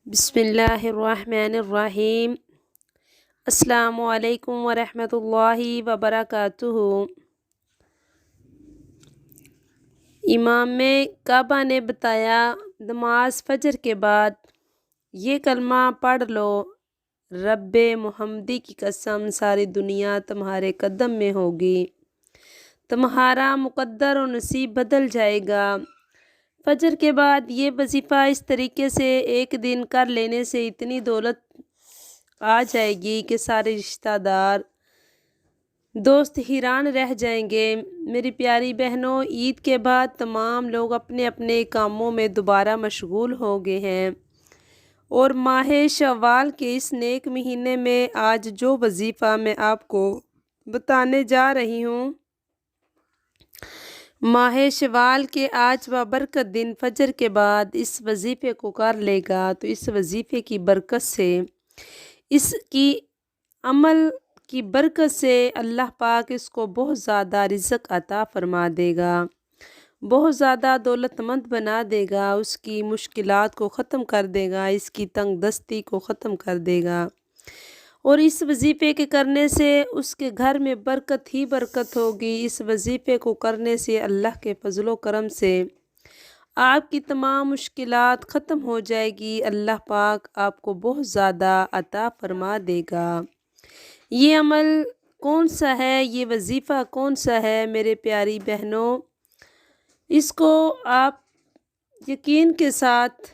بسم اللہ الرحمن الرحیم۔ السلام علیکم ورحمۃ اللہ وبرکاتہ۔ امام کعبہ نے بتایا نماز فجر کے بعد یہ کلمہ پڑھ لو، رب محمدی کی قسم ساری دنیا تمہارے قدم میں ہوگی، تمہارا مقدر و نصیب بدل جائے گا۔ فجر کے بعد یہ وظیفہ اس طریقے سے ایک دن کر لینے سے اتنی دولت آ جائے گی کہ سارے رشتہ دار دوست حیران رہ جائیں گے۔ میری پیاری بہنوں، عید کے بعد تمام لوگ اپنے اپنے کاموں میں دوبارہ مشغول ہو گئے ہیں، اور ماہ شوال کے اس نیک مہینے میں آج جو وظیفہ میں آپ کو بتانے جا رہی ہوں، ماہ شوال کے آج بابرکت دن فجر کے بعد اس وظیفے کو کر لے گا تو اس وظیفے کی برکت سے، اس کی عمل کی برکت سے اللہ پاک اس کو بہت زیادہ رزق عطا فرما دے گا، بہت زیادہ دولت مند بنا دے گا، اس کی مشکلات کو ختم کر دے گا، اس کی تنگ دستی کو ختم کر دے گا، اور اس وظیفے کے کرنے سے اس کے گھر میں برکت ہی برکت ہوگی۔ اس وظیفے کو کرنے سے اللہ کے فضل و کرم سے آپ کی تمام مشکلات ختم ہو جائے گی، اللہ پاک آپ کو بہت زیادہ عطا فرما دے گا۔ یہ عمل کون سا ہے، یہ وظیفہ کون سا ہے میرے پیاری بہنوں، اس کو آپ یقین کے ساتھ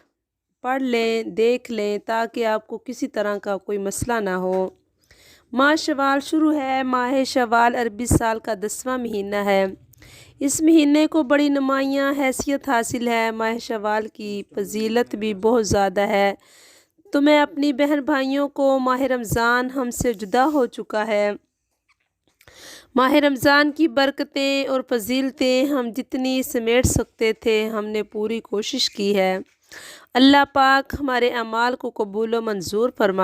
پڑھ لیں، دیکھ لیں، تاکہ آپ کو کسی طرح کا کوئی مسئلہ نہ ہو۔ ماہ شوال شروع ہے۔ ماہ شوال عربی سال کا 10واں مہینہ ہے۔ اس مہینے کو بڑی نمایاں حیثیت حاصل ہے۔ ماہ شوال کی فضیلت بھی بہت زیادہ ہے۔ تو میں اپنی بہن بھائیوں کو، ماہ رمضان ہم سے جدا ہو چکا ہے، ماہ رمضان کی برکتیں اور فضیلتیں ہم جتنی سمیٹ سکتے تھے ہم نے پوری کوشش کی ہے۔ اللہ پاک ہمارے اعمال کو قبول و منظور فرما